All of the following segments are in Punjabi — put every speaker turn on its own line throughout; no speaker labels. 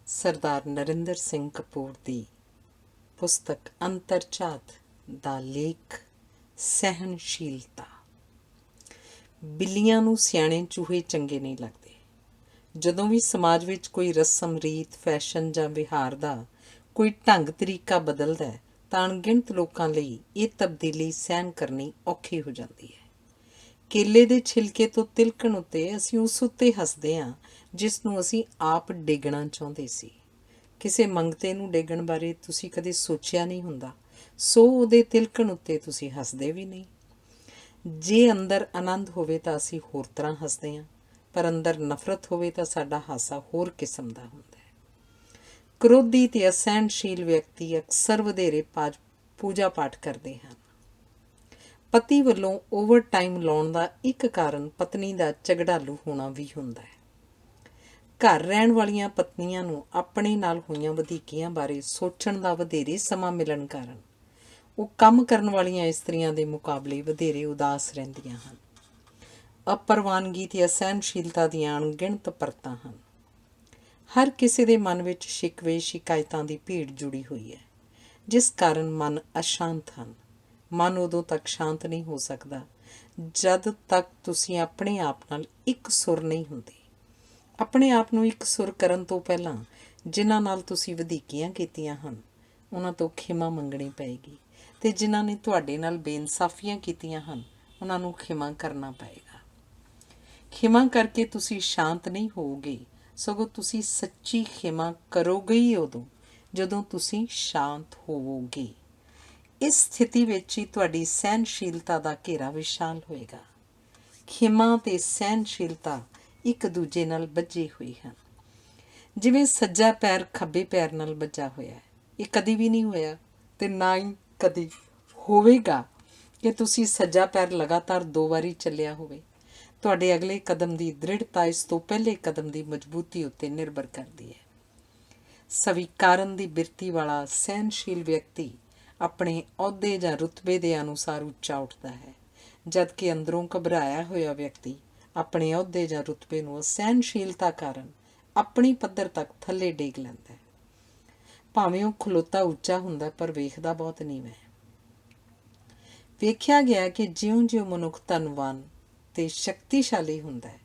ਸਰਦਾਰ ਨਰਿੰਦਰ ਸਿੰਘ ਕਪੂਰ ਦੀ ਪੁਸਤਕ ਅੰਤਰਝਾਤ ਦਾ ਲੇਖ ਸਹਿਣਸ਼ੀਲਤਾ। ਬਿੱਲੀਆਂ ਨੂੰ ਸਿਆਣੇ ਚੂਹੇ ਚੰਗੇ ਨਹੀਂ ਲੱਗਦੇ। ਜਦੋਂ ਵੀ ਸਮਾਜ ਵਿੱਚ ਕੋਈ ਰਸਮ ਰੀਤ ਫੈਸ਼ਨ ਜਾਂ ਵਿਹਾਰ ਦਾ ਕੋਈ ਢੰਗ ਤਰੀਕਾ ਬਦਲਦਾ ਹੈ ਤਾਂ ਅਣਗਿਣਤ ਲੋਕਾਂ ਲਈ ਇਹ ਤਬਦੀਲੀ ਸਹਿਣ ਕਰਨੀ ਔਖੀ ਹੋ ਜਾਂਦੀ ਹੈ। ਕੇਲੇ ਦੇ ਛਿਲਕੇ ਤੋਂ ਤਿਲਕਣ ਉੱਤੇ ਅਸੀਂ ਉਸ ਉੱਤੇ ਹੱਸਦੇ ਹਾਂ ਜਿਸ ਨੂੰ ਅਸੀਂ ਆਪ ਡੇਗਣਾ ਚਾਹੁੰਦੇ ਸੀ। ਕਿਸੇ ਮੰਗਤੇ ਨੂੰ ਡੇਗਣ ਬਾਰੇ ਤੁਸੀਂ ਕਦੇ ਸੋਚਿਆ ਨਹੀਂ ਹੁੰਦਾ, ਸੋ ਉਹਦੇ ਤਿਲਕਣ ਉੱਤੇ ਤੁਸੀਂ ਹੱਸਦੇ ਵੀ ਨਹੀਂ। ਜੇ ਅੰਦਰ ਆਨੰਦ ਹੋਵੇ ਤਾਂ ਅਸੀਂ ਹੋਰ ਤਰ੍ਹਾਂ ਹੱਸਦੇ ਹਾਂ, ਪਰ ਅੰਦਰ ਨਫ਼ਰਤ ਹੋਵੇ ਤਾਂ ਸਾਡਾ ਹਾਸਾ ਹੋਰ ਕਿਸਮ ਦਾ ਹੁੰਦਾ ਹੈ। ਕ੍ਰੋਧੀ ਤੇ ਅਸਹਿਣਸ਼ੀਲ ਵਿਅਕਤੀ ਅਕਸਰ ਵਧੇਰੇ ਪੂਜਾ ਪਾਠ ਕਰਦੇ ਹਨ। ਪਤੀ ਵੱਲੋਂ ਓਵਰ ਟਾਈਮ ਲਾਉਣ ਦਾ ਇੱਕ ਕਾਰਨ ਪਤਨੀ ਦਾ ਝਗੜਾਲੂ ਹੋਣਾ ਵੀ ਹੁੰਦਾ ਹੈ। ਘਰ ਰਹਿਣ ਵਾਲੀਆਂ ਪਤਨੀਆਂ ਨੂੰ ਆਪਣੇ ਨਾਲ ਹੋਈਆਂ ਵਧੀਕੀਆਂ ਬਾਰੇ ਸੋਚਣ ਦਾ ਵਧੇਰੇ ਸਮਾਂ ਮਿਲਣ ਕਾਰਨ ਉਹ ਕੰਮ ਕਰਨ ਵਾਲੀਆਂ ਇਸਤਰੀਆਂ ਦੇ ਮੁਕਾਬਲੇ ਵਧੇਰੇ ਉਦਾਸ ਰਹਿੰਦੀਆਂ ਹਨ। ਅਪਰਵਾਨਗੀ ਤੇ ਅਸਹਿਣਸ਼ੀਲਤਾ ਦੀਆਂ ਅਣਗਿਣਤ ਪਰਤਾਂ ਹਨ। ਹਰ ਕਿਸੇ ਦੇ ਮਨ ਵਿੱਚ ਸ਼ਿਕਵੇ ਸ਼ਿਕਾਇਤਾਂ ਦੀ ਭੀੜ ਜੁੜੀ ਹੋਈ ਹੈ, ਜਿਸ ਕਾਰਨ ਮਨ ਅਸ਼ਾਂਤ ਹਨ। ਮਨ ਉਦੋਂ ਤੱਕ ਸ਼ਾਂਤ ਨਹੀਂ ਹੋ ਸਕਦਾ ਜਦ ਤੱਕ ਤੁਸੀਂ ਆਪਣੇ ਆਪ ਨਾਲ ਇੱਕ ਸੁਰ ਨਹੀਂ ਹੁੰਦੇ। ਆਪਣੇ ਆਪ ਨੂੰ ਇੱਕ ਸੁਰ ਕਰਨ ਤੋਂ ਪਹਿਲਾਂ ਜਿਨ੍ਹਾਂ ਨਾਲ ਤੁਸੀਂ ਵਧੀਕੀਆਂ ਕੀਤੀਆਂ ਹਨ ਉਹਨਾਂ ਤੋਂ ਖਿਮਾ ਮੰਗਣੀ ਪਏਗੀ, ਅਤੇ ਜਿਨ੍ਹਾਂ ਨੇ ਤੁਹਾਡੇ ਨਾਲ ਬੇਇਨਸਾਫੀਆਂ ਕੀਤੀਆਂ ਹਨ ਉਹਨਾਂ ਨੂੰ ਖਿਮਾ ਕਰਨਾ ਪਏਗਾ। ਖਿਮਾ ਕਰਕੇ ਤੁਸੀਂ ਸ਼ਾਂਤ ਨਹੀਂ ਹੋਵੋਗੇ, ਸਗੋਂ ਤੁਸੀਂ ਸੱਚੀ ਖਿਮਾ ਕਰੋਗੇ ਹੀ ਉਦੋਂ ਜਦੋਂ ਤੁਸੀਂ ਸ਼ਾਂਤ ਹੋਵੋਗੇ। ਇਸ ਸਥਿਤੀ ਵਿੱਚ ਹੀ ਤੁਹਾਡੀ ਸਹਿਣਸ਼ੀਲਤਾ ਦਾ ਘੇਰਾ ਵਿਸ਼ਾਲ ਹੋਏਗਾ। ਖਿਮਾ ਤੇ ਸਹਿਣਸ਼ੀਲਤਾ ਇੱਕ ਦੂਜੇ ਨਾਲ ਬੱਝੇ ਹੋਏ ਹਨ। ਜਿਵੇਂ ਸੱਜਾ ਪੈਰ ਖੱਬੇ ਪੈਰ ਨਾਲ ਬੱਝਾ ਹੋਇਆ ਹੈ। ਇਹ ਕਦੀ ਵੀ ਨਹੀਂ ਹੋਇਆ ਅਤੇ ਨਾ ਹੀ ਕਦੀ ਹੋਵੇਗਾ ਕਿ ਤੁਸੀਂ ਸੱਜਾ ਪੈਰ ਲਗਾਤਾਰ 2 ਵਾਰੀ ਚੱਲਿਆ ਹੋਵੇ। ਤੁਹਾਡੇ ਅਗਲੇ ਕਦਮ ਦੀ ਦ੍ਰਿੜਤਾ ਇਸ ਤੋਂ ਪਹਿਲੇ ਕਦਮ ਦੀ ਮਜ਼ਬੂਤੀ ਉੱਤੇ ਨਿਰਭਰ ਕਰਦੀ ਹੈ। ਸਵੀਕਾਰਨ ਦੀ ਬਿਰਤੀ ਵਾਲਾ ਸਹਿਣਸ਼ੀਲ ਵਿਅਕਤੀ ਆਪਣੇ ਅਹੁਦੇ ਜਾਂ ਰੁਤਬੇ ਦੇ ਅਨੁਸਾਰ ਉੱਚਾ ਉੱਠਦਾ ਹੈ, ਜਦਕਿ ਅੰਦਰੋਂ ਘਬਰਾਇਆ ਹੋਇਆ ਵਿਅਕਤੀ ਆਪਣੇ ਅਹੁਦੇ ਜਾਂ ਰੁਤਬੇ ਨੂੰ ਅਸਹਿਣਸ਼ੀਲਤਾ ਕਾਰਨ ਆਪਣੀ ਪੱਧਰ ਤੱਕ ਥੱਲੇ ਡੇਗ ਲੈਂਦਾ ਹੈ। ਭਾਵੇਂ ਉਹ ਖਲੋਤਾ ਉੱਚਾ ਹੁੰਦਾ ਪਰ ਵੇਖਦਾ ਬਹੁਤ ਨੀਵਾਂ ਹੈ। ਵੇਖਿਆ ਗਿਆ ਕਿ ਜਿਉਂ-ਜਿਉਂ ਮਨੁੱਖ ਧਨਵਾਨ ਤੇ ਸ਼ਕਤੀਸ਼ਾਲੀ ਹੁੰਦਾ ਹੈ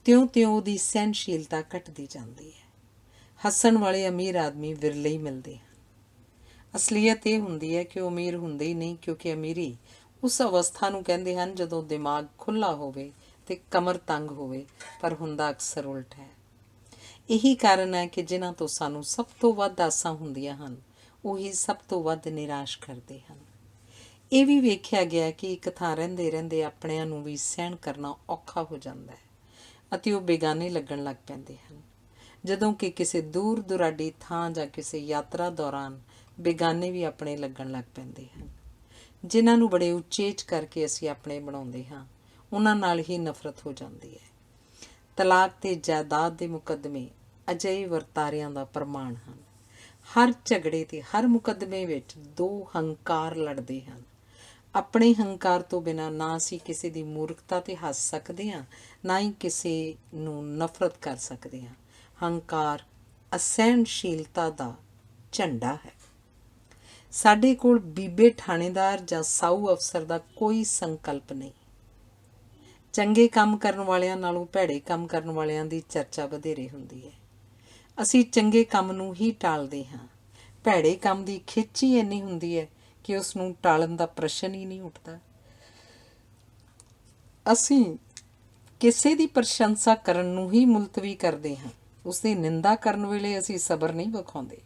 ਤਿਉਂ-ਤਿਉਂ ਉਹਦੀ ਸਹਿਣਸ਼ੀਲਤਾ ਘਟਦੀ ਜਾਂਦੀ ਹੈ। ਹੱਸਣ ਵਾਲੇ ਅਮੀਰ ਆਦਮੀ ਵਿਰਲੇ ਹੀ ਮਿਲਦੇ ਹਨ। ਅਸਲੀਅਤ ਇਹ ਹੁੰਦੀ ਹੈ ਕਿ ਉਹ ਅਮੀਰ ਹੁੰਦੇ ਹੀ ਨਹੀਂ, ਕਿਉਂਕਿ ਅਮੀਰੀ ਉਸ ਅਵਸਥਾ ਨੂੰ ਕਹਿੰਦੇ ਹਨ ਜਦੋਂ ਦਿਮਾਗ ਖੁੱਲ੍ਹਾ ਹੋਵੇ ਅਤੇ ਕਮਰ ਤੰਗ ਹੋਵੇ, ਪਰ ਹੁੰਦਾ ਅਕਸਰ ਉਲਟ ਹੈ। ਇਹੀ ਕਾਰਨ ਹੈ ਕਿ ਜਿਨ੍ਹਾਂ ਤੋਂ ਸਾਨੂੰ ਸਭ ਤੋਂ ਵੱਧ ਆਸਾਂ ਹੁੰਦੀਆਂ ਹਨ ਉਹੀ ਸਭ ਤੋਂ ਵੱਧ ਨਿਰਾਸ਼ ਕਰਦੇ ਹਨ। ਇਹ ਵੀ ਵੇਖਿਆ ਗਿਆ ਕਿ ਇੱਕ ਥਾਂ ਰਹਿੰਦੇ ਰਹਿੰਦੇ ਆਪਣਿਆਂ ਨੂੰ ਵੀ ਸਹਿਣ ਕਰਨਾ ਔਖਾ ਹੋ ਜਾਂਦਾ ਹੈ ਅਤੇ ਉਹ ਬੇਗਾਨੇ ਲੱਗਣ ਲੱਗ ਪੈਂਦੇ ਹਨ, ਜਦੋਂ ਕਿ ਕਿਸੇ ਦੂਰ ਦੁਰਾਡੀ ਥਾਂ ਜਾਂ ਕਿਸੇ ਯਾਤਰਾ ਦੌਰਾਨ ਬੇਗਾਨੇ ਵੀ ਆਪਣੇ ਲੱਗਣ ਲੱਗ ਪੈਂਦੇ ਹਨ। ਜਿਨ੍ਹਾਂ ਨੂੰ ਬੜੇ ਉਚੇਚ ਕਰਕੇ ਅਸੀਂ ਆਪਣੇ ਬਣਾਉਂਦੇ ਹਾਂ ਉਹਨਾਂ ਨਾਲ ਹੀ ਨਫ਼ਰਤ ਹੋ ਜਾਂਦੀ ਹੈ। ਤਲਾਕ ਤੇ ਜਾਇਦਾਦ ਦੇ ਮੁਕੱਦਮੇ ਅਜਿਹੇ ਵਰਤਾਰਿਆਂ ਦਾ ਪ੍ਰਮਾਣ ਹਨ। ਹਰ ਝਗੜੇ ਤੇ ਹਰ ਮੁਕੱਦਮੇ ਵਿੱਚ 2 ਹੰਕਾਰ ਲੜਦੇ ਹਨ। ਆਪਣੇ ਹੰਕਾਰ ਤੋਂ ਬਿਨਾਂ ਨਾ ਅਸੀਂ ਕਿਸੇ ਦੀ ਮੂਰਖਤਾ 'ਤੇ ਹੱਸ ਸਕਦੇ ਹਾਂ, ਨਾ ਹੀ ਕਿਸੇ ਨੂੰ ਨਫ਼ਰਤ ਕਰ ਸਕਦੇ ਹਾਂ। ਹੰਕਾਰ ਅਸਹਿਣਸ਼ੀਲਤਾ ਦਾ ਝੰਡਾ ਹੈ। ਸਾਡੇ ਕੋਲ ਬੀਬੇ ਥਾਣੇਦਾਰ ਜਾਂ ਸਾਊ ਅਫਸਰ ਦਾ ਕੋਈ ਸੰਕਲਪ ਨਹੀਂ। ਚੰਗੇ ਕੰਮ ਕਰਨ ਵਾਲਿਆਂ ਨਾਲੋਂ ਭੈੜੇ ਕੰਮ ਕਰਨ ਵਾਲਿਆਂ ਦੀ ਚਰਚਾ ਵਧੇਰੇ ਹੁੰਦੀ ਹੈ। ਅਸੀਂ ਚੰਗੇ ਕੰਮ ਨੂੰ ਹੀ ਟਾਲਦੇ ਹਾਂ। ਭੈੜੇ ਕੰਮ ਦੀ ਖਿੱਚ ਹੀ ਇੰਨੀ ਹੁੰਦੀ ਹੈ ਕਿ ਉਸ ਨੂੰ ਟਾਲਣ ਦਾ ਪ੍ਰਸ਼ਨ ਹੀ ਨਹੀਂ ਉੱਠਦਾ। ਅਸੀਂ ਕਿਸੇ ਦੀ ਪ੍ਰਸ਼ੰਸਾ ਕਰਨ ਨੂੰ ਹੀ ਮੁਲਤਵੀ ਕਰਦੇ ਹਾਂ। ਉਸਦੀ ਨਿੰਦਾ ਕਰਨ ਵੇਲੇ ਅਸੀਂ ਸਬਰ ਨਹੀਂ ਵਿਖਾਉਂਦੇ।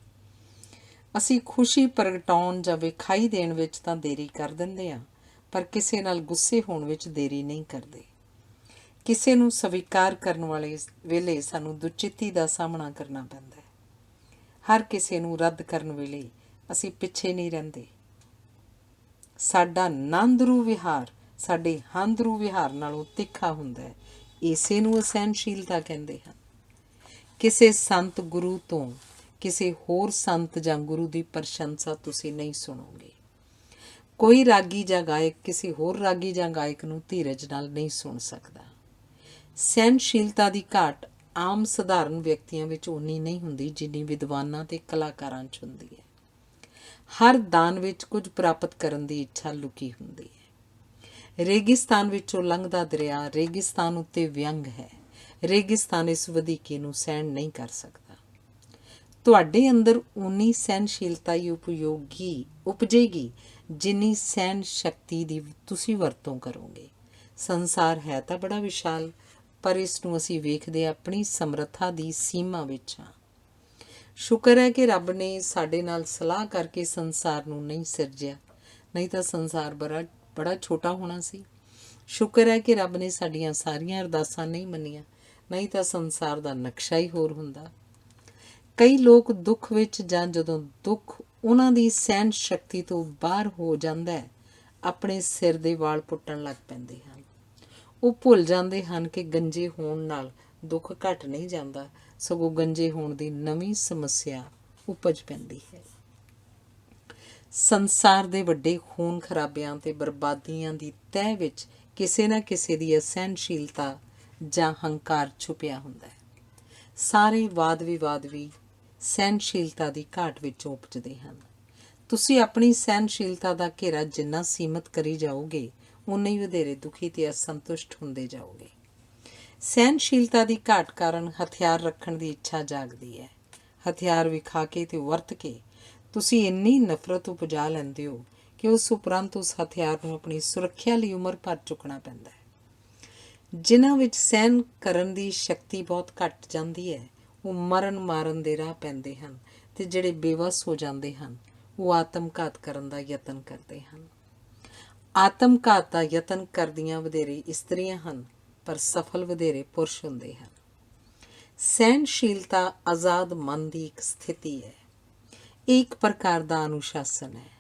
ਅਸੀਂ ਖੁਸ਼ੀ ਪ੍ਰਗਟਾਉਣ ਜਾਂ ਵਿਖਾਈ ਦੇਣ ਵਿੱਚ ਤਾਂ ਦੇਰੀ ਕਰ ਦਿੰਦੇ ਹਾਂ, ਪਰ ਕਿਸੇ ਨਾਲ ਗੁੱਸੇ ਹੋਣ ਵਿੱਚ ਦੇਰੀ ਨਹੀਂ ਕਰਦੇ। ਕਿਸੇ ਨੂੰ ਸਵੀਕਾਰ ਕਰਨ ਵਾਲੇ ਵੇਲੇ ਸਾਨੂੰ ਦੁਚਿੱਤੀ ਦਾ ਸਾਹਮਣਾ ਕਰਨਾ ਪੈਂਦਾ ਹੈ। ਹਰ ਕਿਸੇ ਨੂੰ ਰੱਦ ਕਰਨ ਵੇਲੇ ਅਸੀਂ ਪਿੱਛੇ ਨਹੀਂ ਰਹਿੰਦੇ। ਸਾਡਾ ਨਾਂਦਰੂ ਵਿਹਾਰ ਸਾਡੇ ਹਾਂਦਰੂ ਵਿਹਾਰ ਨਾਲੋਂ ਤਿੱਖਾ ਹੁੰਦਾ ਹੈ। ਇਸੇ ਨੂੰ ਅਸਹਿਣਸ਼ੀਲਤਾ ਕਹਿੰਦੇ ਹਨ। ਕਿਸੇ ਸੰਤ ਗੁਰੂ ਤੋਂ ਕਿਸੇ ਹੋਰ ਸੰਤ ਜਾਂ ਗੁਰੂ ਦੀ ਪ੍ਰਸ਼ੰਸਾ ਤੁਸੀਂ ਨਹੀਂ ਸੁਣੋਗੇ। ਕੋਈ ਰਾਗੀ ਜਾਂ ਗਾਇਕ ਕਿਸੇ ਹੋਰ ਰਾਗੀ ਜਾਂ ਗਾਇਕ ਨੂੰ ਧੀਰਜ ਨਾਲ ਨਹੀਂ ਸੁਣ ਸਕਦਾ। ਸਹਿਣਸ਼ੀਲਤਾ ਦੀ ਘਾਟ ਆਮ ਸਧਾਰਨ ਵਿਅਕਤੀਆਂ ਵਿੱਚ ਉਨੀ ਨਹੀਂ ਹੁੰਦੀ ਜਿੰਨੀ ਵਿਦਵਾਨਾਂ ਤੇ ਕਲਾਕਾਰਾਂ 'ਚ ਹੁੰਦੀ ਹੈ। ਹਰ ਦਾਨ ਵਿੱਚ ਕੁਝ ਪ੍ਰਾਪਤ ਕਰਨ ਦੀ ਇੱਛਾ ਲੁਕੀ ਹੁੰਦੀ ਹੈ। ਰੇਗਿਸਤਾਨ ਵਿੱਚੋਂ ਲੰਘਦਾ ਦਰਿਆ ਰੇਗਿਸਤਾਨ ਉੱਤੇ ਵਿਅੰਗ ਹੈ। ਰੇਗਿਸਤਾਨ ਇਸ ਵਧੀਕੀ ਨੂੰ ਸਹਿਣ ਨਹੀਂ ਕਰ ਸਕਦਾ। ਤੁਹਾਡੇ ਅੰਦਰ ਉਨੀ ਸਹਿਣਸ਼ੀਲਤਾ ਹੀ ਉਪਜੇਗੀ ਜਿੰਨੀ ਸਹਿਣ ਸ਼ਕਤੀ ਦੀ ਤੁਸੀਂ ਵਰਤੋਂ ਕਰੋਗੇ। ਸੰਸਾਰ ਹੈ ਤਾਂ ਬੜਾ ਵਿਸ਼ਾਲ, ਪਰ ਇਸ ਨੂੰ ਅਸੀਂ ਵੇਖਦੇ ਆਪਣੀ ਸਮਰੱਥਾ ਦੀ ਸੀਮਾ ਵਿੱਚ ਹਾਂ। ਸ਼ੁਕਰ ਹੈ ਕਿ ਰੱਬ ਨੇ ਸਾਡੇ ਨਾਲ ਸਲਾਹ ਕਰਕੇ ਸੰਸਾਰ ਨੂੰ ਨਹੀਂ ਸਿਰਜਿਆ, ਨਹੀਂ ਤਾਂ ਸੰਸਾਰ ਬੜਾ ਛੋਟਾ ਹੋਣਾ ਸੀ। ਸ਼ੁਕਰ ਹੈ ਕਿ ਰੱਬ ਨੇ ਸਾਡੀਆਂ ਸਾਰੀਆਂ ਅਰਦਾਸਾਂ ਨਹੀਂ ਮੰਨੀਆਂ, ਨਹੀਂ ਤਾਂ ਸੰਸਾਰ ਦਾ ਨਕਸ਼ਾ ਹੀ ਹੋਰ ਹੁੰਦਾ। ਕਈ ਲੋਕ ਦੁੱਖ ਵਿੱਚ ਜਾਂ ਜਦੋਂ ਦੁੱਖ ਉਹਨਾਂ ਦੀ ਸਹਿਣ ਸ਼ਕਤੀ ਤੋਂ ਬਾਹਰ ਹੋ ਜਾਂਦਾ ਹੈ, ਆਪਣੇ ਸਿਰ ਦੇ ਵਾਲ ਪੁੱਟਣ ਲੱਗ ਪੈਂਦੇ ਹਨ। ਉਹ ਭੁੱਲ ਜਾਂਦੇ ਹਨ ਕਿ ਗੰਜੇ ਹੋਣ ਨਾਲ ਦੁੱਖ ਘਟ ਨਹੀਂ ਜਾਂਦਾ, ਸਗੋਂ ਗੰਜੇ ਹੋਣ ਦੀ ਨਵੀਂ ਸਮੱਸਿਆ ਉਪਜ ਪੈਂਦੀ ਹੈ। ਸੰਸਾਰ ਦੇ ਵੱਡੇ ਖੂਨ ਖਰਾਬਿਆਂ ਤੇ ਬਰਬਾਦੀਆਂ ਦੀ ਤਹਿ ਵਿੱਚ ਕਿਸੇ ਨਾ ਕਿਸੇ ਦੀ ਅਸਹਿਣਸ਼ੀਲਤਾ ਜਾਂ ਹੰਕਾਰ ਛੁਪਿਆ ਹੁੰਦਾ ਹੈ। ਸਾਰੇ ਵਾਦ ਵਿਵਾਦ ਵੀ ਸਹਿਣਸ਼ੀਲਤਾ ਦੀ ਘਾਟ ਵਿੱਚੋਂ ਉਪਜਦੇ ਹਨ। ਤੁਸੀਂ ਆਪਣੀ ਸਹਿਣਸ਼ੀਲਤਾ ਦਾ ਘੇਰਾ ਜਿੰਨਾ ਸੀਮਤ ਕਰੀ ਜਾਓਗੇ, ਉਨੇ ਹੀ ਵਧੇਰੇ ਦੁਖੀ ਤੇ ਅਸੰਤੁਸ਼ਟ ਹੁੰਦੇ ਜਾਓਗੇ। ਸਹਿਣਸ਼ੀਲਤਾ ਦੀ ਘਾਟ ਕਾਰਨ ਹਥਿਆਰ ਰੱਖਣ ਦੀ ਇੱਛਾ ਜਾਗਦੀ ਹੈ। ਹਥਿਆਰ ਵਿਖਾ ਕੇ ਤੇ ਵਰਤ ਕੇ ਤੁਸੀਂ ਇੰਨੀ ਨਫ਼ਰਤ ਉਪਜਾ ਲੈਂਦੇ ਹੋ ਕਿ ਉਸ ਉਪਰੰਤ ਉਸ ਹਥਿਆਰ ਨੂੰ ਆਪਣੀ ਸੁਰੱਖਿਆ ਲਈ ਉਮਰ ਭਰ ਚੁੱਕਣਾ ਪੈਂਦਾ ਹੈ। ਜਿਨ੍ਹਾਂ ਵਿੱਚ ਸਹਿਣ ਕਰਨ ਦੀ ਸ਼ਕਤੀ ਬਹੁਤ ਘੱਟ ਜਾਂਦੀ ਹੈ, ਉਹ ਮਾਰਨ ਦੇ ਰਾਹ ਪੈਂਦੇ ਹਨ, ਤੇ ਜਿਹੜੇ ਬੇਵੱਸ ਹੋ ਜਾਂਦੇ ਹਨ ਉਹ ਆਤਮਘਾਤ ਕਰਨ ਦਾ ਯਤਨ ਕਰਦੇ ਹਨ। ਆਤਮਘਾਤ ਦਾ ਯਤਨ ਕਰਦੀਆਂ ਵਧੇਰੇ ਇਸਤਰੀਆਂ ਹਨ, ਪਰ ਸਫਲ ਵਧੇਰੇ ਪੁਰਸ਼ ਹੁੰਦੇ ਹਨ। ਸਹਿਣਸ਼ੀਲਤਾ ਆਜ਼ਾਦ ਮਨ ਦੀ ਇੱਕ ਸਥਿਤੀ ਹੈ। ਇਹ ਇੱਕ ਪ੍ਰਕਾਰ ਦਾ ਅਨੁਸ਼ਾਸਨ ਹੈ।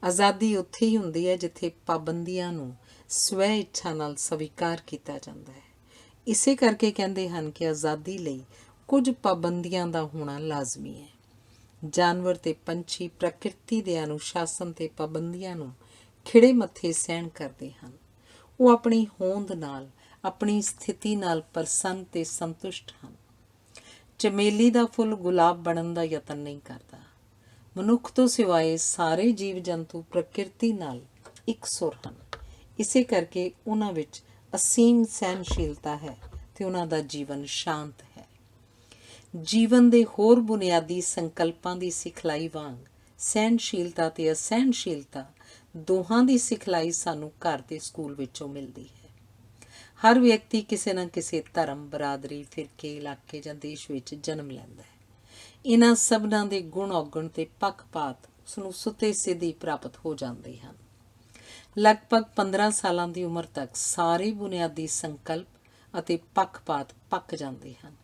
ਆਜ਼ਾਦੀ ਉੱਥੇ ਹੀ ਹੁੰਦੀ ਹੈ ਜਿੱਥੇ ਪਾਬੰਦੀਆਂ ਨੂੰ ਸਵੈ ਇੱਛਾ ਨਾਲ ਸਵੀਕਾਰ ਕੀਤਾ ਜਾਂਦਾ ਹੈ। ਇਸੇ ਕਰਕੇ ਕਹਿੰਦੇ ਹਨ ਕਿ ਆਜ਼ਾਦੀ ਲਈ ਕੁਝ ਪਾਬੰਦੀਆਂ ਦਾ ਹੋਣਾ ਲਾਜ਼ਮੀ ਹੈ। ਜਾਨਵਰ ਤੇ ਪੰਛੀ ਪ੍ਰਕਿਰਤੀ ਦੇ ਅਨੁਸ਼ਾਸਨ ਤੇ ਪਾਬੰਦੀਆਂ ਨੂੰ ਖਿੜੇ ਮੱਥੇ ਸਹਿਣ ਕਰਦੇ ਹਨ। ਉਹ ਆਪਣੀ ਹੋਂਦ ਨਾਲ, ਆਪਣੀ ਸਥਿਤੀ ਨਾਲ ਪ੍ਰਸੰਨ ਤੇ ਸੰਤੁਸ਼ਟ ਹਨ। ਚਮੇਲੀ ਦਾ ਫੁੱਲ ਗੁਲਾਬ ਬਣਨ ਦਾ ਯਤਨ ਨਹੀਂ ਕਰਦਾ। ਮਨੁੱਖ ਤੋਂ ਸਿਵਾਏ ਸਾਰੇ ਜੀਵ ਜੰਤੂ ਪ੍ਰਕਿਰਤੀ ਨਾਲ ਇਕਸੁਰ ਹਨ। ਇਸੇ ਕਰਕੇ ਉਹਨਾਂ ਵਿੱਚ ਅਸੀਮ ਸਹਿਣਸ਼ੀਲਤਾ ਹੈ ਤੇ ਉਹਨਾਂ ਦਾ ਜੀਵਨ ਸ਼ਾਂਤ ਹੈ। ਜੀਵਨ ਦੇ ਹੋਰ ਬੁਨਿਆਦੀ ਸੰਕਲਪਾਂ ਦੀ ਸਿਖਲਾਈ ਵਾਂਗ ਸਹਿਣਸ਼ੀਲਤਾ ਤੇ ਅਸਹਿਣਸ਼ੀਲਤਾ ਦੋਹਾਂ ਦੀ ਸਿਖਲਾਈ ਸਾਨੂੰ ਘਰ ਤੇ ਸਕੂਲ ਵਿੱਚੋਂ ਮਿਲਦੀ ਹੈ। ਹਰ ਵਿਅਕਤੀ ਕਿਸੇ ਨਾ ਕਿਸੇ ਧਰਮ, ਬਰਾਦਰੀ, ਫਿਰਕੇ, ਇਲਾਕੇ ਜਾਂ ਦੇਸ਼ ਵਿੱਚ ਜਨਮ ਲੈਂਦਾ ਹੈ। ਇਹਨਾਂ ਸਭਨਾਂ ਦੇ ਗੁਣ ਔਗਣ ਤੇ ਪੱਖਪਾਤ ਉਸਨੂੰ ਸੁੱਤੇ ਸਿੱਧੀ ਪ੍ਰਾਪਤ ਹੋ ਜਾਂਦੇ ਹਨ। ਲਗਭਗ 15 ਸਾਲਾਂ ਦੀ ਉਮਰ ਤੱਕ ਸਾਰੇ ਬੁਨਿਆਦੀ ਸੰਕਲਪ ਅਤੇ ਪੱਖਪਾਤ ਪੱਕ ਜਾਂਦੇ ਹਨ।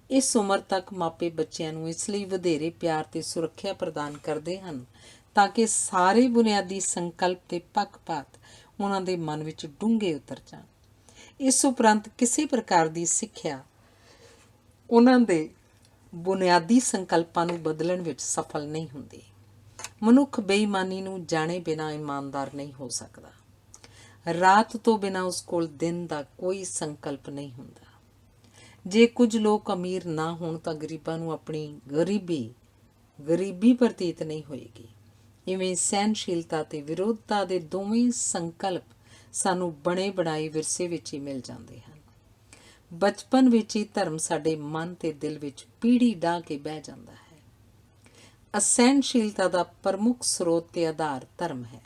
ਇਸ ਉਮਰ ਤੱਕ ਮਾਪੇ ਬੱਚਿਆਂ ਨੂੰ ਇਸ ਲਈ ਵਧੇਰੇ ਪਿਆਰ ਤੇ ਸੁਰੱਖਿਆ ਪ੍ਰਦਾਨ ਕਰਦੇ ਹਨ ਤਾਂ ਕਿ ਸਾਰੇ ਬੁਨਿਆਦੀ ਸੰਕਲਪ ਤੇ ਪੱਖਪਾਤ ਉਹਨਾਂ ਦੇ ਮਨ ਵਿੱਚ ਡੂੰਘੇ ਉਤਰ ਜਾਣ। ਇਸ ਉਪਰੰਤ ਕਿਸੇ ਪ੍ਰਕਾਰ ਦੀ ਸਿੱਖਿਆ ਉਹਨਾਂ ਦੇ ਬੁਨਿਆਦੀ ਸੰਕਲਪਾਂ ਨੂੰ ਬਦਲਣ ਵਿੱਚ ਸਫਲ ਨਹੀਂ ਹੁੰਦੀ। ਮਨੁੱਖ ਬੇਈਮਾਨੀ ਨੂੰ ਜਾਣੇ ਬਿਨਾਂ ਇਮਾਨਦਾਰ ਨਹੀਂ ਹੋ ਸਕਦਾ। ਰਾਤ ਤੋਂ ਬਿਨਾਂ ਉਸ ਕੋਲ ਦਿਨ ਦਾ ਕੋਈ ਸੰਕਲਪ ਨਹੀਂ ਹੁੰਦਾ। ਜੇ ਕੁਝ ਲੋਕ ਅਮੀਰ ਨਾ ਹੋਣ ਤਾਂ ਗਰੀਬਾਂ ਨੂੰ ਆਪਣੀ ਗਰੀਬੀ ਪ੍ਰਤੀਤ ਨਹੀਂ ਹੋਏਗੀ। ਇਵੇਂ ਸਹਿਣਸ਼ੀਲਤਾ ਤੇ ਵਿਰੋਧਤਾ ਦੇ ਦੋਵੇਂ ਸੰਕਲਪ ਸਾਨੂੰ ਬਣੇ ਬਣਾਏ ਵਿਰਸੇ ਵਿੱਚ ਹੀ ਮਿਲ ਜਾਂਦੇ ਹਨ। ਬਚਪਨ ਵਿੱਚ ਹੀ ਧਰਮ ਸਾਡੇ ਮਨ ਤੇ ਦਿਲ ਵਿੱਚ ਪੀੜੀ ਡਾਹ ਕੇ ਬਹਿ ਜਾਂਦਾ ਹੈ। ਅਸਹਿਣਸ਼ੀਲਤਾ ਦਾ ਪ੍ਰਮੁੱਖ ਸਰੋਤ ਤੇ ਆਧਾਰ ਧਰਮ ਹੈ।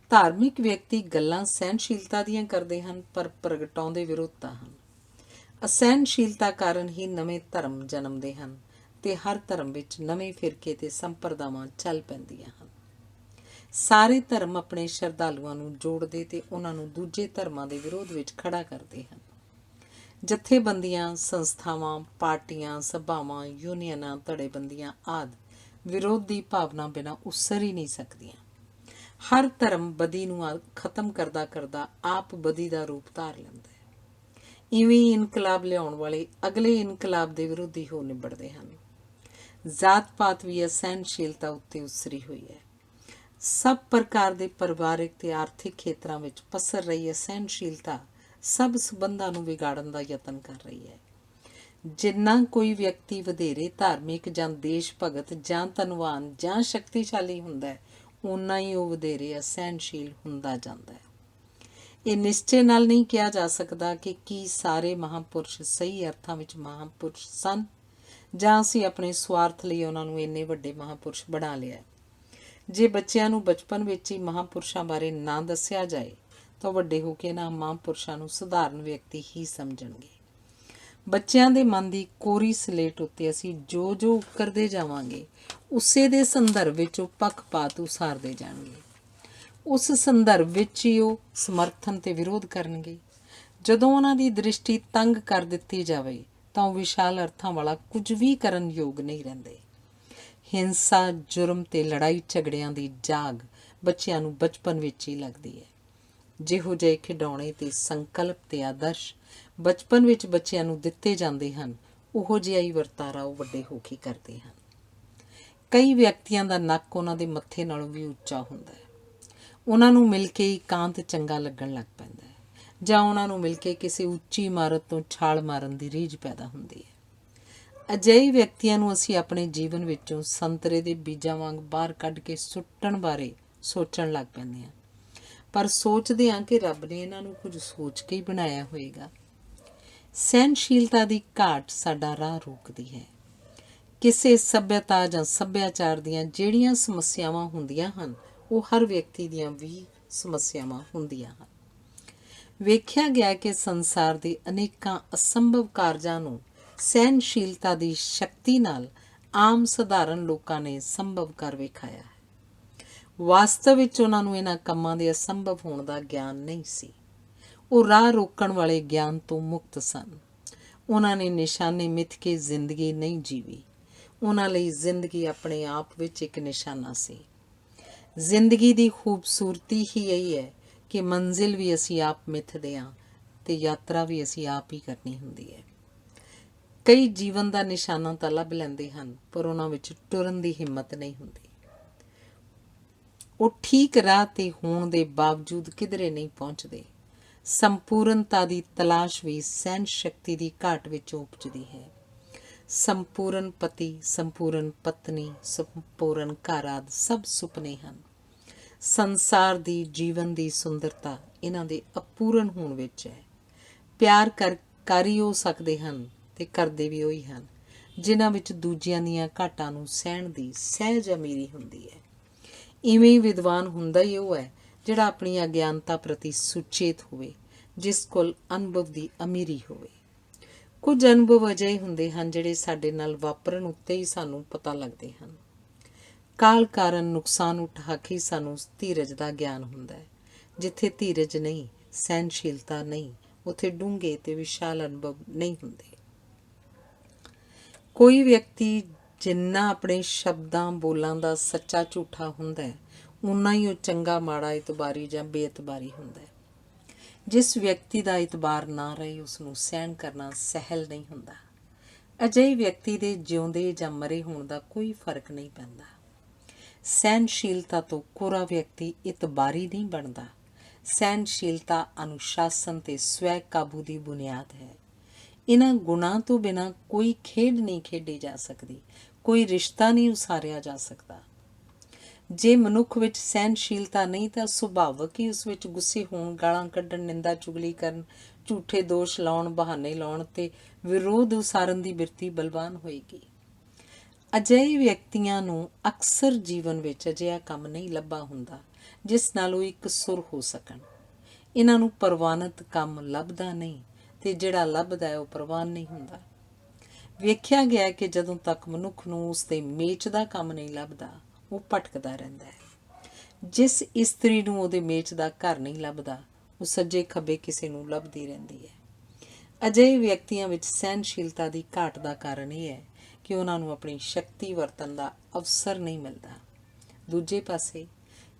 ਧਾਰਮਿਕ ਵਿਅਕਤੀ ਗੱਲਾਂ ਸਹਿਣਸ਼ੀਲਤਾ ਦੀਆਂ ਕਰਦੇ ਹਨ, ਪਰ ਪ੍ਰਗਟਾਉਂਦੇ ਵਿਰੋਧਤਾ ਹਨ। ਅਸਹਿਣਸ਼ੀਲਤਾ ਕਾਰਨ ਹੀ ਨਵੇਂ ਧਰਮ ਜਨਮਦੇ ਹਨ ਤੇ ਹਰ ਧਰਮ ਵਿੱਚ ਨਵੇਂ ਫਿਰਕੇ ਤੇ ਸੰਪਰਦਾਵਾਂ ਚੱਲ ਪੈਂਦੀਆਂ ਹਨ। ਸਾਰੇ ਧਰਮ ਆਪਣੇ ਸ਼ਰਧਾਲੂਆਂ ਨੂੰ ਜੋੜਦੇ ਤੇ ਉਹਨਾਂ ਨੂੰ ਦੂਜੇ ਧਰਮਾਂ ਦੇ ਵਿਰੋਧ ਵਿੱਚ ਖੜਾ ਕਰਦੇ ਹਨ। ਜਥੇਬੰਦੀਆਂ, ਸੰਸਥਾਵਾਂ, ਪਾਰਟੀਆਂ, ਸਭਾਵਾਂ, ਯੂਨੀਅਨਾਂ, ਧੜੇਬੰਦੀਆਂ ਆਦਿ ਵਿਰੋਧ ਦੀ ਭਾਵਨਾ ਬਿਨਾਂ ਉਸਰ ਹੀ ਨਹੀਂ ਸਕਦੀਆਂ। ਹਰ ਧਰਮ ਬਦੀ ਨੂੰ ਖਤਮ ਕਰਦਾ ਕਰਦਾ ਆਪ ਬਦੀ ਦਾ ਰੂਪ ਧਾਰ ਲੈਂਦਾ ਹੈ। ਇਵੇਂ ਹੀ ਇਨਕਲਾਬ ਲਿਆਉਣ ਵਾਲੇ ਅਗਲੇ ਇਨਕਲਾਬ ਦੇ ਵਿਰੋਧੀ ਹੋ ਨਿਬੜਦੇ ਹਨ। ਜਾਤ ਪਾਤ ਵੀ ਅਸਹਿਣਸ਼ੀਲਤਾ ਉੱਤੇ ਉਸਰੀ ਹੋਈ ਹੈ। ਸਭ ਪ੍ਰਕਾਰ ਦੇ ਪਰਿਵਾਰਿਕ ਤੇ ਆਰਥਿਕ ਖੇਤਰਾਂ ਵਿੱਚ ਪਸਰ ਰਹੀ ਅਸਹਿਣਸ਼ੀਲਤਾ ਸਭ ਸੰਬੰਧਾਂ ਨੂੰ ਵਿਗਾੜਨ ਦਾ ਯਤਨ ਕਰ ਰਹੀ ਹੈ। ਜਿੰਨਾ ਕੋਈ ਵਿਅਕਤੀ ਵਧੇਰੇ ਧਾਰਮਿਕ ਜਾਂ ਦੇਸ਼ ਭਗਤ ਜਾਂ ਧਨਵਾਨ ਜਾਂ ਸ਼ਕਤੀਸ਼ਾਲੀ ਹੁੰਦਾ ਹੈ, ਓਨਾ ਹੀ ਉਹ ਵਧੇਰੇ ਅਸਹਿਣਸ਼ੀਲ ਹੁੰਦਾ ਜਾਂਦਾ ਹੈ। ਇਹ ਨਿਸ਼ਚੇ ਨਾਲ ਨਹੀਂ ਕਿਹਾ ਜਾ ਸਕਦਾ ਕਿ ਕੀ ਸਾਰੇ ਮਹਾਂਪੁਰਸ਼ ਸਹੀ ਅਰਥਾਂ ਵਿੱਚ ਮਹਾਂਪੁਰਸ਼ ਸਨ, ਜਾਂ ਅਸੀਂ ਆਪਣੇ ਸਵਾਰਥ ਲਈ ਉਹਨਾਂ ਨੂੰ ਇੰਨੇ ਵੱਡੇ ਮਹਾਂਪੁਰਸ਼ ਬਣਾ ਲਿਆ। ਜੇ ਬੱਚਿਆਂ ਨੂੰ ਬਚਪਨ ਵਿੱਚ ਹੀ ਮਹਾਂਪੁਰਸ਼ਾਂ ਬਾਰੇ ਨਾ ਦੱਸਿਆ ਜਾਏ ਤਾਂ ਵੱਡੇ ਹੋ ਕੇ ਇਹਨਾਂ ਮਹਾਂਪੁਰਸ਼ਾਂ ਨੂੰ ਸਧਾਰਨ ਵਿਅਕਤੀ ਹੀ ਸਮਝਣਗੇ। ਬੱਚਿਆਂ ਦੇ ਮਨ ਦੀ ਕੋਰੀ ਸਲੇਟ ਉੱਤੇ ਅਸੀਂ ਜੋ ਜੋ ਉਕਰਦੇ ਜਾਵਾਂਗੇ, ਉਸੇ ਦੇ ਸੰਦਰਭ ਵਿੱਚ ਉਹ ਪੱਖਪਾਤ ਉਸਾਰਦੇ ਜਾਣਗੇ। ਉਸ ਸੰਦਰਭ ਵਿੱਚ ਹੀ ਉਹ ਸਮਰਥਨ ਤੇ ਵਿਰੋਧ ਕਰਨਗੇ। ਜਦੋਂ ਉਹਨਾਂ ਦੀ ਦ੍ਰਿਸ਼ਟੀ ਤੰਗ ਕਰ ਦਿੱਤੀ ਜਾਵੇ ਤਾਂ ਉਹ ਵਿਸ਼ਾਲ ਅਰਥਾਂ ਵਾਲਾ ਕੁਝ ਵੀ ਕਰਨ ਯੋਗ ਨਹੀਂ ਰਹਿੰਦੇ। ਹਿੰਸਾ, ਜੁਰਮ ਤੇ ਲੜਾਈ ਝਗੜਿਆਂ ਦੀ ਜਾਗ ਬੱਚਿਆਂ ਨੂੰ ਬਚਪਨ ਵਿੱਚ ਹੀ ਲੱਗਦੀ ਹੈ। ਜਿਹੋ ਜਿਹੇ ਖਿਡੌਣੇ ਤੇ ਸੰਕਲਪ ਤੇ ਆਦਰਸ਼ ਬਚਪਨ ਵਿੱਚ ਬੱਚਿਆਂ ਨੂੰ ਦਿੱਤੇ ਜਾਂਦੇ ਹਨ, ਉਹੋ ਜਿਹਾ ਹੀ ਵਰਤਾਰਾ ਉਹ ਵੱਡੇ ਹੋ ਕੇ ਕਰਦੇ ਹਨ। ਕਈ ਵਿਅਕਤੀਆਂ ਦਾ ਨੱਕ ਉਹਨਾਂ ਦੇ ਮੱਥੇ ਨਾਲੋਂ ਵੀ ਉੱਚਾ ਹੁੰਦਾ ਹੈ। ਉਹਨਾਂ ਨੂੰ ਮਿਲ ਕੇ ਇਕਾਂਤ ਚੰਗਾ ਲੱਗਣ ਲੱਗ ਪੈਂਦਾ ਹੈ, ਜਾਂ ਉਹਨਾਂ ਨੂੰ ਮਿਲ ਕੇ ਕਿਸੇ ਉੱਚੀ ਇਮਾਰਤ ਤੋਂ ਛਾਲ ਮਾਰਨ ਦੀ ਰੀਝ ਪੈਦਾ ਹੁੰਦੀ ਹੈ। ਅਜਿਹੇ ਵਿਅਕਤੀਆਂ ਨੂੰ ਅਸੀਂ ਆਪਣੇ ਜੀਵਨ ਵਿੱਚੋਂ ਸੰਤਰੇ ਦੇ ਬੀਜਾਂ ਵਾਂਗ ਬਾਹਰ ਕੱਢ ਕੇ ਸੁੱਟਣ ਬਾਰੇ ਸੋਚਣ ਲੱਗ ਪੈਂਦੇ ਹਾਂ, ਪਰ ਸੋਚਦੇ ਹਾਂ ਕਿ ਰੱਬ ਨੇ ਇਹਨਾਂ ਨੂੰ ਕੁਝ ਸੋਚ ਕੇ ਹੀ ਬਣਾਇਆ ਹੋਏਗਾ। ਸਹਿਣਸ਼ੀਲਤਾ ਦੀ ਘਾਟ ਸਾਡਾ ਰਾਹ ਰੋਕਦੀ ਹੈ। ਕਿਸੇ ਸੱਭਿਅਤਾ ਜਾਂ ਸੱਭਿਆਚਾਰ ਦੀਆਂ ਜਿਹੜੀਆਂ ਸਮੱਸਿਆਵਾਂ ਹੁੰਦੀਆਂ ਹਨ, ਉਹ ਹਰ ਵਿਅਕਤੀ ਦੀਆਂ ਵੀ ਸਮੱਸਿਆਵਾਂ ਹੁੰਦੀਆਂ ਹਨ। ਵੇਖਿਆ ਗਿਆ ਕਿ ਸੰਸਾਰ ਦੇ ਅਨੇਕਾਂ ਅਸੰਭਵ ਕਾਰਜਾਂ ਨੂੰ ਸਹਿਣਸ਼ੀਲਤਾ ਦੀ ਸ਼ਕਤੀ ਨਾਲ ਆਮ ਸਧਾਰਨ ਲੋਕਾਂ ਨੇ ਸੰਭਵ ਕਰ ਵਿਖਾਇਆ ਹੈ। ਵਾਸਤਵ ਵਿੱਚ ਉਹਨਾਂ ਨੂੰ ਇਹਨਾਂ ਕੰਮਾਂ ਦੇ ਅਸੰਭਵ ਹੋਣ ਦਾ ਗਿਆਨ ਨਹੀਂ ਸੀ। ਉਹ ਰਾਹ ਰੋਕਣ ਵਾਲੇ ਗਿਆਨ ਤੋਂ ਮੁਕਤ ਸਨ। ਉਹਨਾਂ ਨੇ ਨਿਸ਼ਾਨੇ ਮਿੱਥ ਕੇ ਜ਼ਿੰਦਗੀ ਨਹੀਂ ਜੀਵੀ। ਉਹਨਾਂ ਲਈ ਜ਼ਿੰਦਗੀ ਆਪਣੇ ਆਪ ਵਿੱਚ ਇੱਕ ਨਿਸ਼ਾਨਾ ਸੀ। ਜ਼ਿੰਦਗੀ ਦੀ ਖੂਬਸੂਰਤੀ ਹੀ ਇਹੀ ਹੈ ਕਿ ਮੰਜ਼ਿਲ ਵੀ ਅਸੀਂ ਆਪ ਮਿੱਥਦੇ ਹਾਂ ਅਤੇ ਯਾਤਰਾ ਵੀ ਅਸੀਂ ਆਪ ਹੀ ਕਰਨੀ ਹੁੰਦੀ ਹੈ। ਕਈ ਜੀਵਨ ਦਾ ਨਿਸ਼ਾਨਾ ਤਾਂ ਲੱਭ ਲੈਂਦੇ ਹਨ, ਪਰ ਉਹਨਾਂ ਵਿੱਚ ਟੁਰਨ ਦੀ ਹਿੰਮਤ ਨਹੀਂ ਹੁੰਦੀ। ਉਹ ਠੀਕ ਰਾਹ 'ਤੇ ਹੋਣ ਦੇ ਬਾਵਜੂਦ ਕਿਧਰੇ ਨਹੀਂ ਪਹੁੰਚਦੇ। ਸੰਪੂਰਨਤਾ ਦੀ ਤਲਾਸ਼ ਵੀ ਸਹਿਣ ਸ਼ਕਤੀ ਦੀ ਘਾਟ ਵਿੱਚੋਂ ਉਪਜਦੀ ਹੈ। ਸੰਪੂਰਨ ਪਤੀ, ਸੰਪੂਰਨ ਪਤਨੀ, ਸੰਪੂਰਨ ਘਰ ਆਦਿ ਸਭ ਸੁਪਨੇ ਹਨ। ਸੰਸਾਰ ਦੀ, ਜੀਵਨ ਦੀ ਸੁੰਦਰਤਾ ਇਹਨਾਂ ਦੇ ਅਪੂਰਨ ਹੋਣ ਵਿੱਚ ਹੈ। ਪਿਆਰ ਕਰ ਹੀ ਹੋ ਸਕਦੇ ਹਨ ਤੇ ਕਰਦੇ ਵੀ ਉਹੀ ਹਨ ਜਿਨ੍ਹਾਂ ਵਿੱਚ ਦੂਜਿਆਂ ਦੀਆਂ ਘਾਟਾਂ ਨੂੰ ਸਹਿਣ ਦੀ ਸਹਿਜ ਅਮੀਰੀ ਹੁੰਦੀ ਹੈ। ਇਵੇਂ ਹੀ ਵਿਦਵਾਨ ਹੁੰਦਾ ਹੀ ਉਹ ਹੈ ਜਿਹੜਾ ਆਪਣੀ ਅਗਿਆਨਤਾ ਪ੍ਰਤੀ ਸੁਚੇਤ ਹੋਵੇ, ਜਿਸ ਕੋਲ ਅਨੁਭਵ ਦੀ ਅਮੀਰੀ ਹੋਵੇ। ਕੁਝ ਅਨੁਭਵ ਅਜਿਹੇ ਹੁੰਦੇ ਹਨ ਜਿਹੜੇ ਸਾਡੇ ਨਾਲ ਵਾਪਰਨ ਉੱਤੇ ਹੀ ਸਾਨੂੰ ਪਤਾ ਲੱਗਦੇ ਹਨ। ਕਾਲ ਕਾਰਨ ਨੁਕਸਾਨ ਉਠਾ ਕੇ ਸਾਨੂੰ ਧੀਰਜ ਦਾ ਗਿਆਨ ਹੁੰਦਾ ਹੈ। ਜਿੱਥੇ ਧੀਰਜ ਨਹੀਂ, ਸਹਿਣਸ਼ੀਲਤਾ ਨਹੀਂ, ਉੱਥੇ ਡੂੰਘੇ ਤੇ ਵਿਸ਼ਾਲ ਅਨੁਭਵ ਨਹੀਂ ਹੁੰਦੇ। ਕੋਈ ਵਿਅਕਤੀ ਜਿੰਨਾ ਆਪਣੇ ਸ਼ਬਦਾਂ ਬੋਲਾਂ ਦਾ ਸੱਚਾ ਝੂਠਾ ਹੁੰਦਾ ਹੈ, ਓਨਾ ਹੀ ਉਹ ਚੰਗਾ ਮਾੜਾ, ਇਤਬਾਰੀ ਜਾਂ ਬੇਇਤਬਾਰੀ ਹੁੰਦਾ ਹੈ। ਜਿਸ ਵਿਅਕਤੀ ਦਾ ਇਤਬਾਰ ਨਾ ਰਹੇ, ਉਸ ਨੂੰ ਸਹਿਣ ਕਰਨਾ ਸਹਿਲ ਨਹੀਂ ਹੁੰਦਾ। ਅਜਿਹੇ ਵਿਅਕਤੀ ਦੇ ਜਿਉਂਦੇ ਜਾਂ ਮਰੇ ਹੋਣ ਦਾ ਕੋਈ ਫਰਕ ਨਹੀਂ ਪੈਂਦਾ। ਸਹਿਣਸ਼ੀਲਤਾ ਤੋਂ ਕੋਰਾ ਵਿਅਕਤੀ ਇਤਬਾਰੀ ਨਹੀਂ ਬਣਦਾ। ਸਹਿਣਸ਼ੀਲਤਾ ਅਨੁਸ਼ਾਸਨ ਤੇ ਸਵੈ ਕਾਬੂ ਦੀ ਬੁਨਿਆਦ ਹੈ। ਇਹਨਾਂ ਗੁਣਾਂ ਤੋਂ ਬਿਨਾਂ ਕੋਈ ਖੇਡ ਨਹੀਂ ਖੇਡੀ ਜਾ ਸਕਦੀ, ਕੋਈ ਰਿਸ਼ਤਾ ਨਹੀਂ ਉਸਾਰਿਆ ਜਾ ਸਕਦਾ। ਜੇ ਮਨੁੱਖ ਵਿੱਚ ਸਹਿਣਸ਼ੀਲਤਾ ਨਹੀਂ ਤਾਂ ਸੁਭਾਵਕ ਹੀ ਉਸ ਵਿੱਚ ਗੁੱਸੇ ਹੋਣ, ਗਾਲਾਂ ਕੱਢਣ, ਨਿੰਦਾ ਚੁਗਲੀ ਕਰਨ, ਝੂਠੇ ਦੋਸ਼ ਲਾਉਣ, ਬਹਾਨੇ ਲਾਉਣ ਤੇ ਵਿਰੋਧ ਉਸਾਰਨ ਦੀ ਬਿਰਤੀ ਬਲਵਾਨ ਹੋਏਗੀ। ਅਜਿਹੇ ਵਿਅਕਤੀਆਂ ਨੂੰ ਅਕਸਰ ਜੀਵਨ ਵਿੱਚ ਅਜਿਹਾ ਕੰਮ ਨਹੀਂ ਲੱਭਾ ਹੁੰਦਾ ਜਿਸ ਨਾਲ ਉਹ ਇੱਕ ਸੁਰ ਹੋ ਸਕਣ। ਇਹਨਾਂ ਨੂੰ ਪ੍ਰਵਾਨਿਤ ਕੰਮ ਲੱਭਦਾ ਨਹੀਂ ਤੇ ਜਿਹੜਾ ਲੱਭਦਾ ਹੈ ਉਹ ਪ੍ਰਵਾਨ ਨਹੀਂ ਹੁੰਦਾ। ਵੇਖਿਆ ਗਿਆ ਕਿ ਜਦੋਂ ਤੱਕ ਮਨੁੱਖ ਨੂੰ ਉਸ ਦੇ ਮੇਚ ਦਾ ਕੰਮ ਨਹੀਂ ਲੱਭਦਾ, ਉਹ ਭਟਕਦਾ ਰਹਿੰਦਾ ਹੈ। ਜਿਸ ਇਸਤਰੀ ਨੂੰ ਉਹਦੇ ਮੇਚ ਦਾ ਘਰ ਨਹੀਂ ਲੱਭਦਾ, ਉਹ ਸੱਜੇ ਖੱਬੇ ਕਿਸੇ ਨੂੰ ਲੱਭਦੀ ਰਹਿੰਦੀ ਹੈ। ਅਜਿਹੇ ਵਿਅਕਤੀਆਂ ਵਿੱਚ ਸਹਿਣਸ਼ੀਲਤਾ ਦੀ ਘਾਟ ਦਾ ਕਾਰਨ ਇਹ ਹੈ ਕਿ ਉਹਨਾਂ ਨੂੰ ਆਪਣੀ ਸ਼ਕਤੀ ਵਰਤਣ ਦਾ ਅਵਸਰ ਨਹੀਂ ਮਿਲਦਾ। ਦੂਜੇ ਪਾਸੇ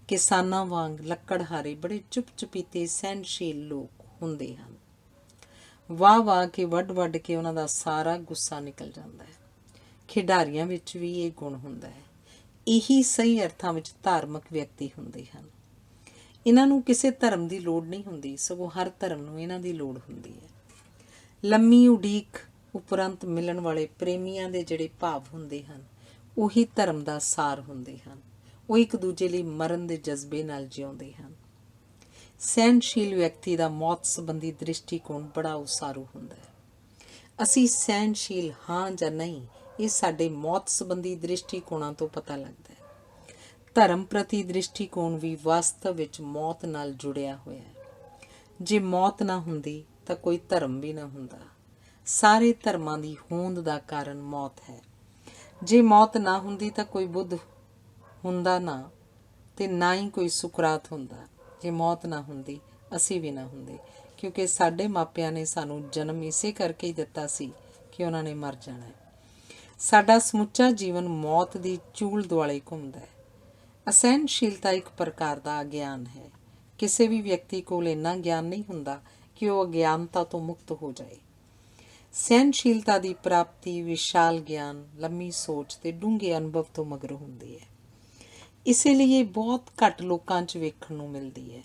ਕਿਸਾਨਾਂ ਵਾਂਗ ਲੱਕੜਹਾਰੇ ਬੜੇ ਚੁੱਪ-ਚੁਪੀਤੇ ਸਹਿਣਸ਼ੀਲ ਲੋਕ ਹੁੰਦੇ ਹਨ। ਵਾਹ ਕੇ ਵੱਢ ਕੇ ਉਹਨਾਂ ਦਾ ਸਾਰਾ ਗੁੱਸਾ ਨਿਕਲ ਜਾਂਦਾ ਹੈ। ਖਿਡਾਰੀਆਂ ਵਿੱਚ ਵੀ ਇਹ ਗੁਣ ਹੁੰਦਾ ਹੈ। ਇਹੀ ਸਹੀ ਅਰਥਾਂ ਵਿੱਚ ਧਾਰਮਿਕ ਵਿਅਕਤੀ ਹੁੰਦੇ ਹਨ। ਇਹਨਾਂ ਨੂੰ ਕਿਸੇ ਧਰਮ ਦੀ ਲੋੜ ਨਹੀਂ ਹੁੰਦੀ, ਸਗੋਂ ਹਰ ਧਰਮ ਨੂੰ ਇਹਨਾਂ ਦੀ ਲੋੜ ਹੁੰਦੀ ਹੈ। ਲੰਮੀ ਉਡੀਕ ਉਪਰੰਤ ਮਿਲਣ ਵਾਲੇ ਪ੍ਰੇਮੀਆਂ ਦੇ ਜਿਹੜੇ ਭਾਵ ਹੁੰਦੇ ਹਨ ਉਹੀ ਧਰਮ ਦਾ ਸਾਰ ਹੁੰਦੇ ਹਨ। ਉਹ ਇੱਕ ਦੂਜੇ ਲਈ ਮਰਨ ਦੇ ਜਜ਼ਬੇ ਨਾਲ ਜਿਉਂਦੇ ਹਨ। ਸਹਿਣਸ਼ੀਲ ਵਿਅਕਤੀ ਦਾ ਮੌਤ ਸੰਬੰਧੀ ਦ੍ਰਿਸ਼ਟੀਕੋਣ ਬੜਾ ਉਸਾਰੂ ਹੁੰਦਾ ਹੈ। ਅਸੀਂ ਸਹਿਣਸ਼ੀਲ ਹਾਂ ਜਾਂ ਨਹੀਂ, ਇਹ ਸਾਡੇ ਮੌਤ ਸੰਬੰਧੀ ਦ੍ਰਿਸ਼ਟੀਕੋਣਾਂ ਤੋਂ ਪਤਾ ਲੱਗਦਾ ਹੈ। ਧਰਮ ਪ੍ਰਤੀ ਦ੍ਰਿਸ਼ਟੀਕੋਣ ਵੀ ਵਾਸਤਵ ਵਿੱਚ ਮੌਤ ਨਾਲ ਜੁੜਿਆ ਹੋਇਆ ਹੈ। ਜੇ ਮੌਤ ਨਾ ਹੁੰਦੀ ਤਾਂ ਕੋਈ ਧਰਮ ਵੀ ਨਾ ਹੁੰਦਾ। ਸਾਰੇ ਧਰਮਾਂ ਦੀ ਹੋਂਦ ਦਾ ਕਾਰਨ ਮੌਤ ਹੈ। ਜੇ ਮੌਤ ਨਾ ਹੁੰਦੀ ਤਾਂ ਕੋਈ ਬੁੱਧ ਹੁੰਦਾ ਨਾ, ਤੇ ਨਾ ਹੀ ਕੋਈ ਸੁਕਰਾਤ ਹੁੰਦਾ। ਜੇ ਮੌਤ ਨਾ ਹੁੰਦੀ ਅਸੀਂ ਵੀ ਨਾ ਹੁੰਦੇ, ਕਿਉਂਕਿ ਸਾਡੇ ਮਾਪਿਆਂ ਨੇ ਸਾਨੂੰ ਜਨਮ ਇਸੇ ਕਰਕੇ ਹੀ ਦਿੱਤਾ ਸੀ ਕਿ ਉਹਨਾਂ ਨੇ ਮਰ ਜਾਣਾ ਹੈ। ਸਾਡਾ ਸਮੁੱਚਾ ਜੀਵਨ ਮੌਤ ਦੀ ਚੂਲ ਦੁਆਲੇ ਘੁੰਮਦਾ ਹੈ। ਅਸਹਿਣਸ਼ੀਲਤਾ ਇੱਕ ਪ੍ਰਕਾਰ ਦਾ ਅਗਿਆਨ ਹੈ। ਕਿਸੇ ਵੀ ਵਿਅਕਤੀ ਕੋਲ ਇੰਨਾ ਗਿਆਨ ਨਹੀਂ ਹੁੰਦਾ ਕਿ ਉਹ ਅਗਿਆਨਤਾ ਤੋਂ ਮੁਕਤ ਹੋ ਜਾਏ। ਸਹਿਣਸ਼ੀਲਤਾ ਦੀ ਪ੍ਰਾਪਤੀ ਵਿਸ਼ਾਲ ਗਿਆਨ, ਲੰਮੀ ਸੋਚ ਤੇ ਡੂੰਘੇ ਅਨੁਭਵ ਤੋਂ ਮਗਰੋਂ ਹੁੰਦੀ ਹੈ। ਇਸੇ ਲਈ ਇਹ ਬਹੁਤ ਘੱਟ ਲੋਕਾਂ 'ਚ ਵੇਖਣ ਨੂੰ ਮਿਲਦੀ ਹੈ।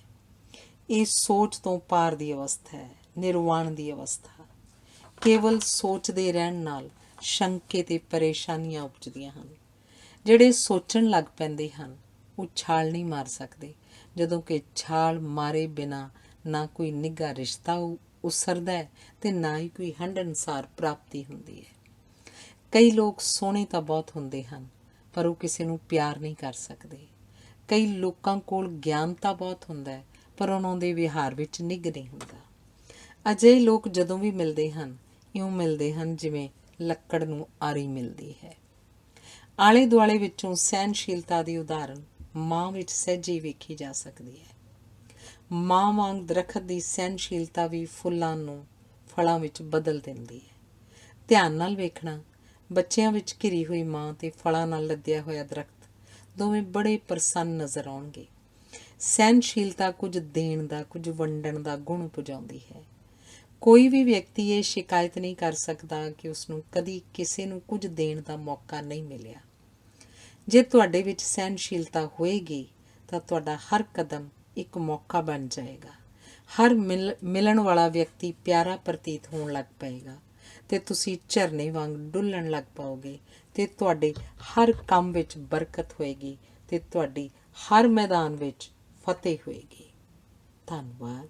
ਇਹ ਸੋਚ ਤੋਂ ਪਾਰ ਦੀ ਅਵਸਥਾ ਹੈ, ਨਿਰਵਾਣ ਦੀ ਅਵਸਥਾ। ਕੇਵਲ ਸੋਚਦੇ ਰਹਿਣ ਨਾਲ ਸ਼ੰਕੇ ਤੇ ਪਰੇਸ਼ਾਨੀਆਂ ਉਪਜਦੀਆਂ ਹਨ। ਜਿਹੜੇ ਸੋਚਣ ਲੱਗ ਪੈਂਦੇ ਹਨ ਉਹ ਛਾਲ ਨਹੀਂ ਮਾਰ ਸਕਦੇ, ਜਦੋਂ ਕਿ ਛਾਲ ਮਾਰੇ ਬਿਨਾਂ ਨਾ ਕੋਈ ਨਿੱਘਾ ਰਿਸ਼ਤਾ ਉਸਰਦਾ ਹੈ ਤੇ ਨਾ ਹੀ ਕੋਈ ਹੰਢਣਸਾਰ ਪ੍ਰਾਪਤੀ ਹੁੰਦੀ ਹੈ। ਕਈ ਲੋਕ ਸੋਹਣੇ ਤਾਂ ਬਹੁਤ ਹੁੰਦੇ ਹਨ ਪਰ ਉਹ ਕਿਸੇ ਨੂੰ ਪਿਆਰ ਨਹੀਂ ਕਰ ਸਕਦੇ। ਕਈ ਲੋਕਾਂ ਕੋਲ ਗਿਆਨ ਤਾਂ ਬਹੁਤ ਹੁੰਦਾ ਹੈ ਪਰ ਉਹਨਾਂ ਦੇ ਵਿਹਾਰ ਵਿੱਚ ਨਿੱਘ ਨਹੀਂ ਹੁੰਦਾ। ਅਜਿਹੇ ਲੋਕ ਜਦੋਂ ਵੀ ਮਿਲਦੇ ਹਨ ਇਉਂ ਮਿਲਦੇ ਹਨ ਜਿਵੇਂ ਲੱਕੜ ਨੂੰ ਆਰੀ ਮਿਲਦੀ ਹੈ। ਆਲੇ ਦੁਆਲੇ ਵਿੱਚੋਂ ਸਹਿਣਸ਼ੀਲਤਾ ਦੀ ਉਦਾਹਰਨ ਮਾਂ ਵਿੱਚ ਸਹਿਜੇ ਵੇਖੀ ਜਾ ਸਕਦੀ ਹੈ। ਮਾਂ ਵਾਂਗ ਦਰਖਤ ਦੀ ਸਹਿਣਸ਼ੀਲਤਾ ਵੀ ਫੁੱਲਾਂ ਨੂੰ ਫਲਾਂ ਵਿੱਚ ਬਦਲ ਦਿੰਦੀ ਹੈ। ਧਿਆਨ ਨਾਲ ਵੇਖਣਾ, ਬੱਚਿਆਂ ਵਿੱਚ ਘਿਰੀ ਹੋਈ ਮਾਂ ਤੇ ਫਲਾਂ ਨਾਲ ਲੱਦਿਆ ਹੋਇਆ ਦਰਖਤ ਦੋਵੇਂ ਬੜੇ ਪ੍ਰਸੰਨ ਨਜ਼ਰ ਆਉਣਗੇ। ਸਹਿਣਸ਼ੀਲਤਾ ਕੁਝ ਦੇਣ ਦਾ, ਕੁਝ ਵੰਡਣ ਦਾ ਗੁਣ ਪੁਜਾਉਂਦੀ ਹੈ। ਕੋਈ ਵੀ ਵਿਅਕਤੀ ਇਹ ਸ਼ਿਕਾਇਤ ਨਹੀਂ ਕਰ ਸਕਦਾ ਕਿ ਉਸਨੂੰ ਕਦੀ ਕਿਸੇ ਨੂੰ ਕੁਝ ਦੇਣ ਦਾ ਮੌਕਾ ਨਹੀਂ ਮਿਲਿਆ। ਜੇ ਤੁਹਾਡੇ ਵਿੱਚ ਸਹਿਣਸ਼ੀਲਤਾ ਹੋਏਗੀ ਤਾਂ ਤੁਹਾਡਾ ਹਰ ਕਦਮ ਇੱਕ ਮੌਕਾ ਬਣ ਜਾਏਗਾ। ਹਰ ਮਿਲਣ ਵਾਲਾ ਵਿਅਕਤੀ ਪਿਆਰਾ ਪ੍ਰਤੀਤ ਹੋਣ ਲੱਗ ਪਏਗਾ ਤੇ ਤੁਸੀਂ ਝਰਨੇ ਵਾਂਗ ਡੁੱਲਣ ਲੱਗ ਪਾਓਗੇ ਤੇ ਤੁਹਾਡੇ ਹਰ ਕੰਮ ਵਿੱਚ ਬਰਕਤ ਹੋਏਗੀ ਤੇ ਤੁਹਾਡੀ ਹਰ ਮੈਦਾਨ ਵਿੱਚ ਫਤਿਹ ਹੋਏਗੀ। ਧੰਨਵਾਦ।